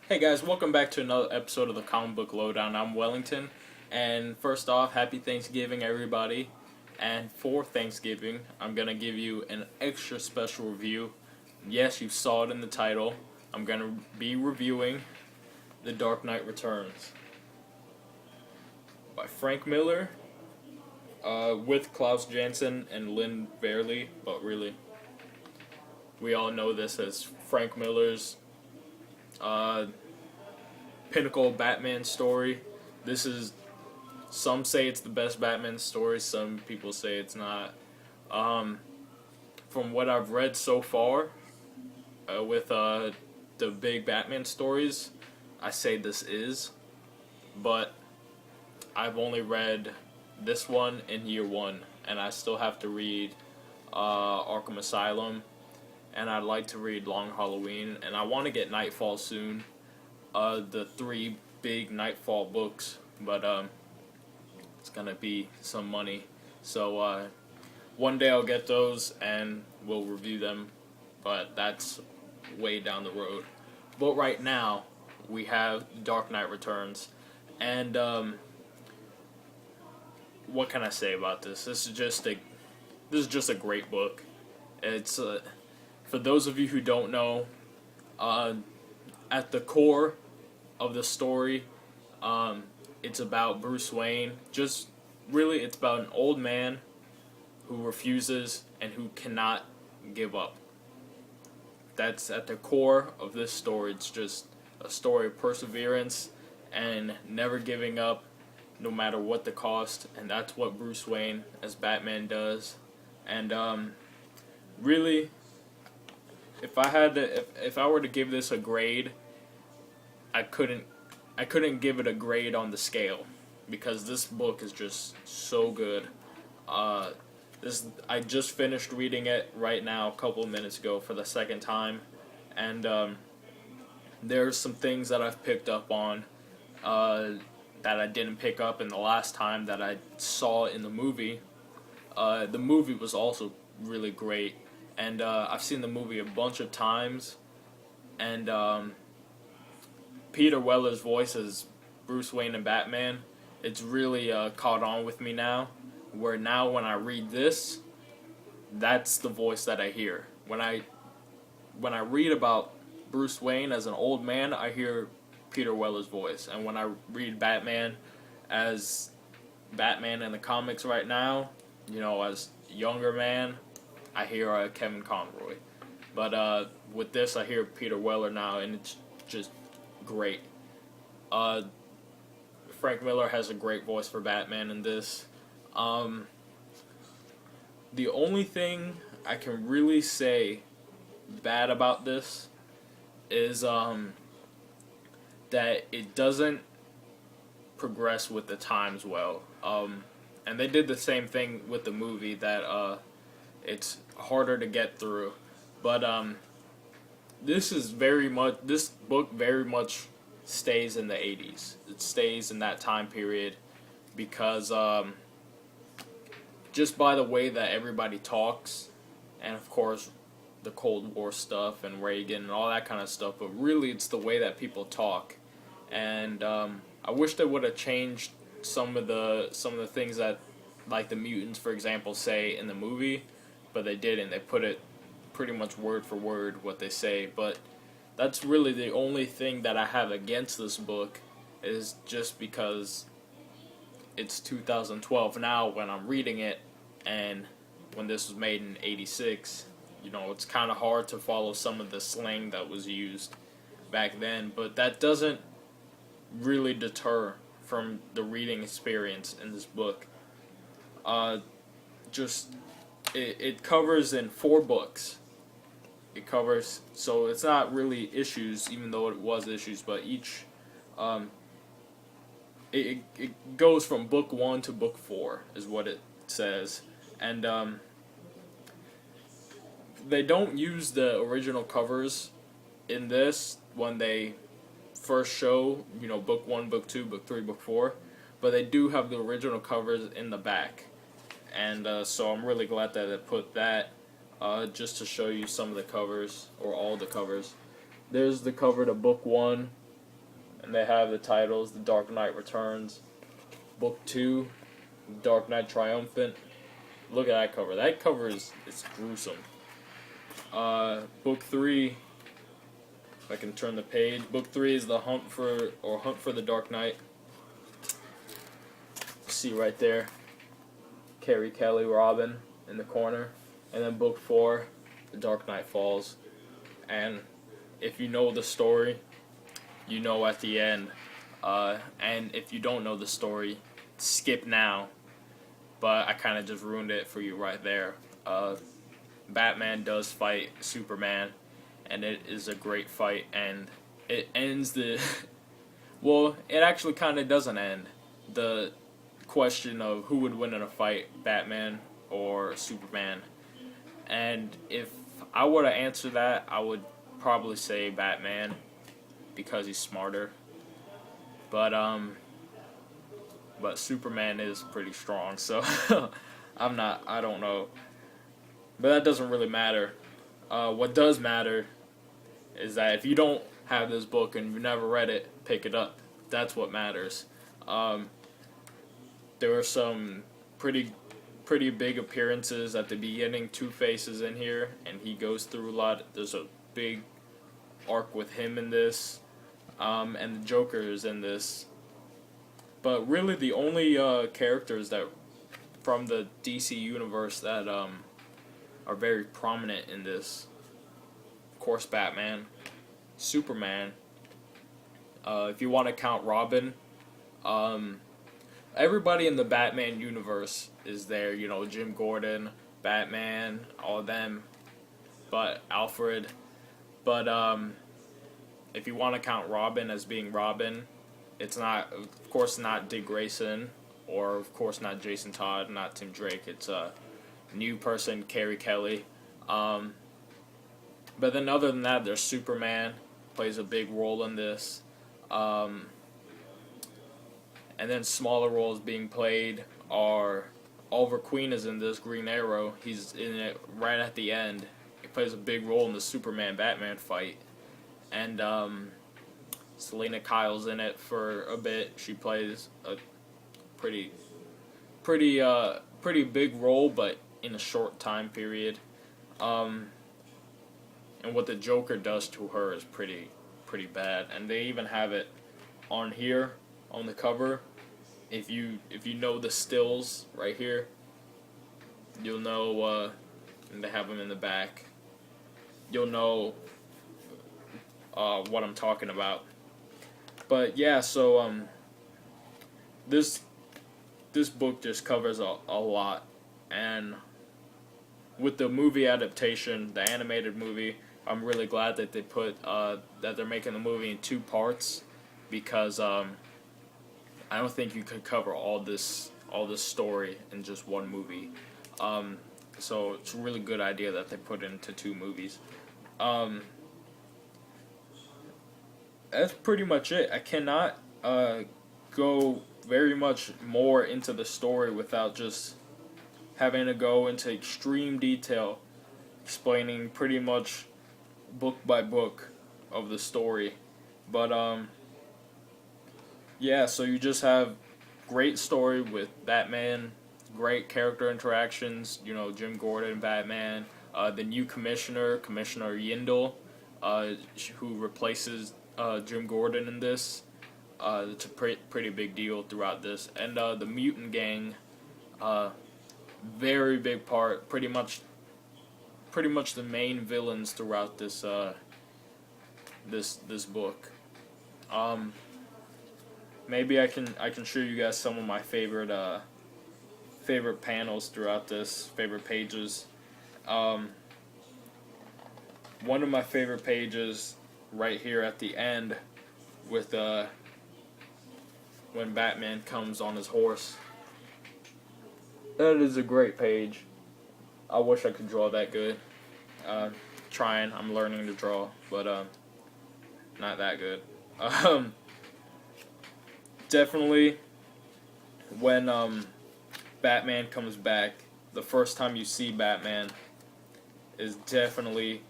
Hey guys, welcome back to another episode of the Comic Book Lowdown. I'm Wellington, and first off, happy Thanksgiving, everybody. And for Thanksgiving, I'm gonna give you an extra special review. Yes, you saw it in the title. I'm gonna be reviewing The Dark Knight Returns by Frank Miller, with Klaus Janson and Lynn Verley, but really, we all know this as Frank Miller's uh, pinnacle Batman story. This is, some say it's the best Batman story, some people say it's not. From what I've read so far, with the big Batman stories, I say this is, but I've only read this one in year one, and I still have to read Arkham Asylum, and I'd like to read Long Halloween, and I want to get Nightfall soon. The three big Nightfall books, but it's gonna be some money. So one day I'll get those and we'll review them, but that's way down the road. But right now we have Dark Knight Returns, and what can I say about this? This is just a great book. It's for those of you who don't know, at the core of the story, it's about Bruce Wayne. Just really, it's about an old man who refuses and who cannot give up. That's at the core of this story. It's just a story of perseverance and never giving up, no matter what the cost. And that's what Bruce Wayne as Batman does. And really, if I were to give this a grade, I couldn't give it a grade on the scale, because this book is just so good. I just finished reading it right now a couple of minutes ago for the second time, and there's some things that I've picked up on that I didn't pick up in the last time that I saw in the movie. The movie was also really great, and I've seen the movie a bunch of times, and Peter Weller's voice as Bruce Wayne and Batman, it's really caught on with me now, where now when I read this, that's the voice that I hear. When I read about Bruce Wayne as an old man, I hear Peter Weller's voice. And when I read Batman as Batman in the comics right now, as younger man, I hear Kevin Conroy. But with this, I hear Peter Weller now, and it's just great. Frank Miller has a great voice for Batman in this. The only thing I can really say bad about this is that it doesn't progress with the times well. And they did the same thing with the movie, that it's harder to get through. But this book very much stays in the 80s. It stays in that time period because just by the way that everybody talks, and of course the Cold War stuff and Reagan and all that kind of stuff, but really it's the way that people talk. And I wish they would have changed some of the things that, like, the mutants, for example, say in the movie, but they didn't. They put it pretty much word for word what they say. But that's really the only thing that I have against this book, is just because it's 2012 now when I'm reading it, and when this was made in 86, it's kind of hard to follow some of the slang that was used back then. But that doesn't really deter from the reading experience in this book. It covers in 4 books. It covers, so it's not really issues, even though it was issues, but each, it goes from book 1 to book 4, is what it says. And they don't use the original covers in this when they first show, book 1, book 2, book 3, book 4, but they do have the original covers in the back. And so I'm really glad that they put that, just to show you some of the covers, or all the covers. There's the cover to book 1, and they have the titles: The Dark Knight Returns, Book 2, Dark Knight Triumphant. Look at that cover. That cover is it's gruesome. Book 3, if I can turn the page. Book 3 is the Hunt for the Dark Knight. See right there, Carrie Kelly, Robin in the corner, and then Book 4, The Dark Knight Falls. And if you know the story, you know at the end. And if you don't know the story, skip now. But I kind of just ruined it for you right there. Batman does fight Superman, and it is a great fight, and it ends the... well, it actually kind of doesn't end the question of who would win in a fight, Batman or Superman. And if I were to answer that, I would probably say Batman, because he's smarter. But Superman is pretty strong, so I don't know. But that doesn't really matter. What does matter is that if you don't have this book and you've never read it, pick it up. That's what matters. There were some pretty big appearances at the beginning. Two-Face is in here, and he goes through a lot. There's a big arc with him in this, and the Joker is in this. But really, the only characters that from the DC universe that are very prominent in this, of course, Batman, Superman. If you want to count Robin, everybody in the Batman universe is there. You know, Jim Gordon, Batman, all of them, but Alfred. But if you want to count Robin as being Robin, it's not, of course, not Dick Grayson, or of course not Jason Todd, not Tim Drake. It's a new person, Carrie Kelly. But then other than that, there's Superman, plays a big role in this. And then smaller roles being played are Oliver Queen is in this, Green Arrow. He's in it right at the end. He plays a big role in the Superman-Batman fight. And Selena Kyle's in it for a bit. She plays a pretty big role, but in a short time period. And what the Joker does to her is pretty bad. And they even have it on here on the cover. If you know the stills right here, you'll know. And they have them in the back. You'll know what I'm talking about. But yeah, so this book just covers a lot, and with the movie adaptation, the animated movie, I'm really glad that they put that they're making the movie in 2 parts, because I don't think you could cover all this story in just one movie. So it's a really good idea that they put it into 2 movies. That's pretty much it. I cannot go very much more into the story without just having to go into extreme detail, explaining pretty much book by book of the story. But yeah, so you just have great story with Batman, great character interactions, you know, Jim Gordon, Batman, the new Commissioner Yindel, who replaces Jim Gordon in this. It's a pretty big deal throughout this. And the Mutant Gang, very big part, pretty much the main villains throughout this this book. Maybe I can show you guys some of my favorite panels throughout this, favorite pages. One of my favorite pages right here at the end with when Batman comes on his horse. That is a great page. I wish I could draw that good. Trying, I'm learning to draw, but not that good. Definitely when Batman comes back, the first time you see Batman is definitely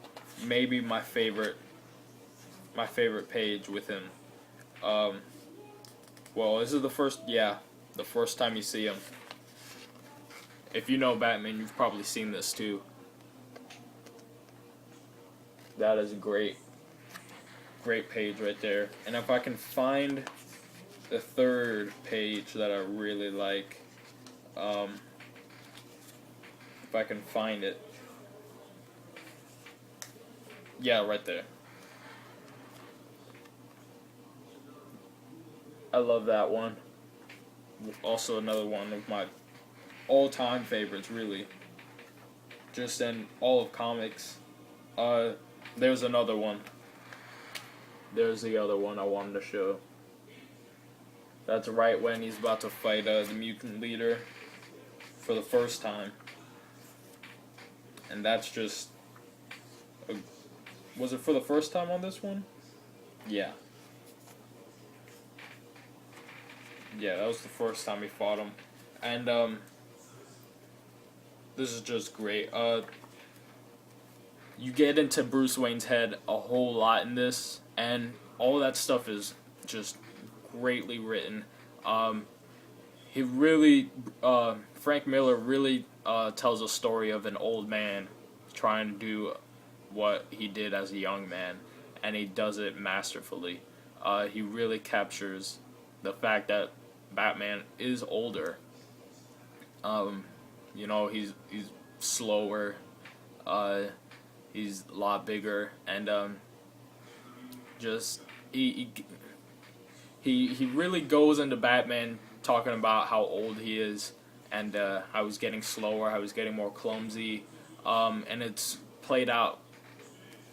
maybe my favorite page with him. Um, well, this is the first time you see him. If you know Batman, you've probably seen this too. That is a great page right there. And if I can find the third page that I really like, um, if I can find it, yeah, right there. I love that one. Also, another one of my all-time favorites, really. Just in all of comics. Uh, there's another one. There's the other one I wanted to show. That's right when he's about to fight the mutant leader for the first time. And that's just... was it for the first time on this one? Yeah. Yeah, that was the first time he fought him. And, this is just great. You get into Bruce Wayne's head a whole lot in this, and all that stuff is just greatly written. He really, Frank Miller really tells a story of an old man trying to do what he did as a young man, and he does it masterfully. He really captures the fact that Batman is older. He's slower. He's a lot bigger, and just he really goes into Batman talking about how old he is, and how he's getting slower, how he's getting more clumsy, and it's played out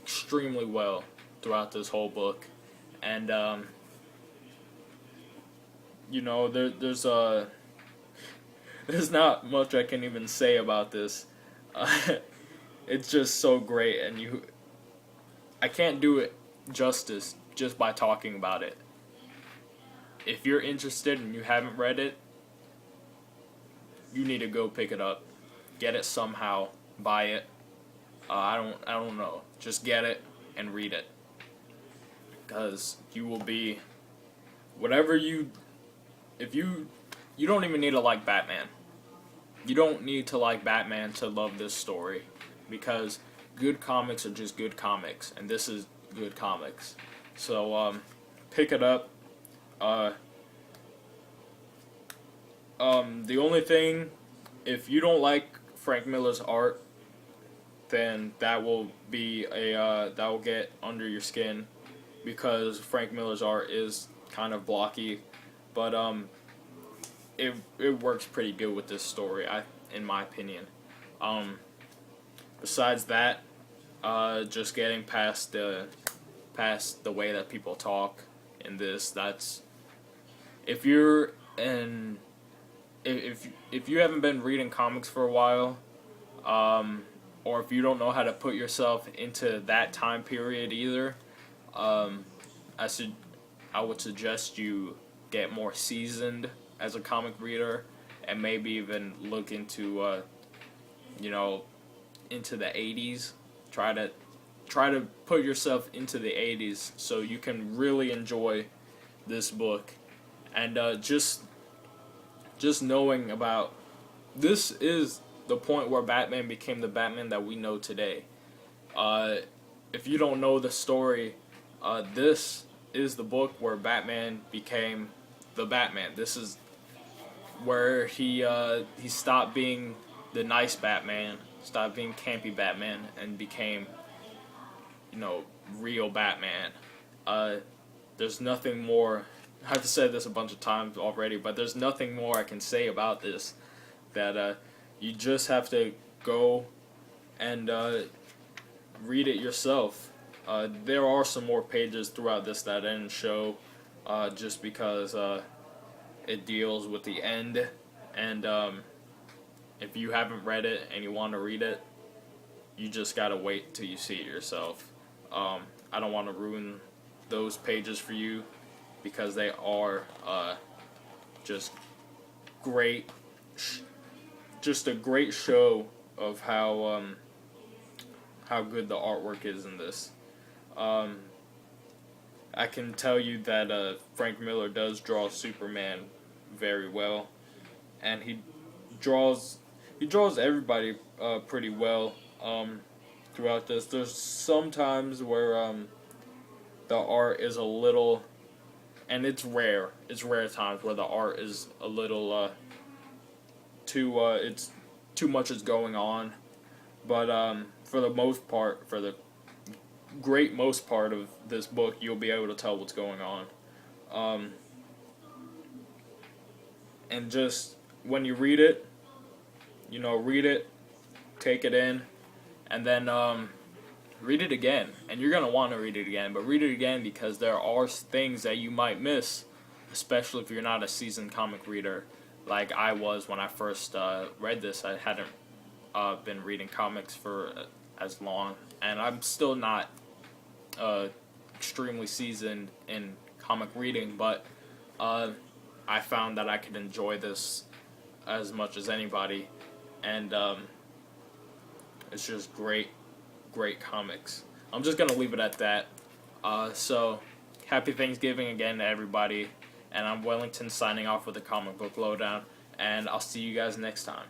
extremely well throughout this whole book, and there's not much I can even say about this. It's just so great, and I can't do it justice just by talking about it. If you're interested and you haven't read it, you need to go pick it up, get it somehow, buy it. I don't know. Just get it and read it, because you will be whatever you. If you don't even need to like Batman. You don't need to like Batman to love this story, because good comics are just good comics, and this is good comics. So pick it up. The only thing, if you don't like Frank Miller's art, then that will get under your skin, because Frank Miller's art is kind of blocky, but it works pretty good with this story, in my opinion. Besides that, just getting past the way that people talk in this. That's if you haven't been reading comics for a while, or if you don't know how to put yourself into that time period either, I would suggest you get more seasoned as a comic reader, and maybe even look into into the 80s. Try to put yourself into the 80s so you can really enjoy this book. And just knowing about this is the point where Batman became the Batman that we know today. If you don't know the story, this is the book where Batman became the Batman. This is where he stopped being the nice Batman, stopped being campy Batman, and became, real Batman. There's nothing more. I've said this a bunch of times already, but there's nothing more I can say about this. That you just have to go and read it yourself. There are some more pages throughout this that I didn't show, just because it deals with the end, and if you haven't read it and you want to read it, you just gotta wait till you see it yourself. I don't want to ruin those pages for you, because they are just great, just a great show of how good the artwork is in this. I can tell you that Frank Miller does draw Superman very well, and draws he draws everybody pretty well throughout this. There's some times where the art is a little, and it's rare. It's rare times where the art is a little it's too much is going on, but for the most part, for the great most part of this book, you'll be able to tell what's going on. Um, and just when you read it, read it, take it in, and then read it again. And you're going to want to read it again, but read it again because there are things that you might miss, especially if you're not a seasoned comic reader like I was when I first read this. I hadn't been reading comics for as long, and I'm still not extremely seasoned in comic reading, but I found that I could enjoy this as much as anybody, and it's just great comics. I'm just gonna leave it at that. So, happy Thanksgiving again to everybody, and I'm Wellington signing off with the Comic Book Lowdown, and I'll see you guys next time.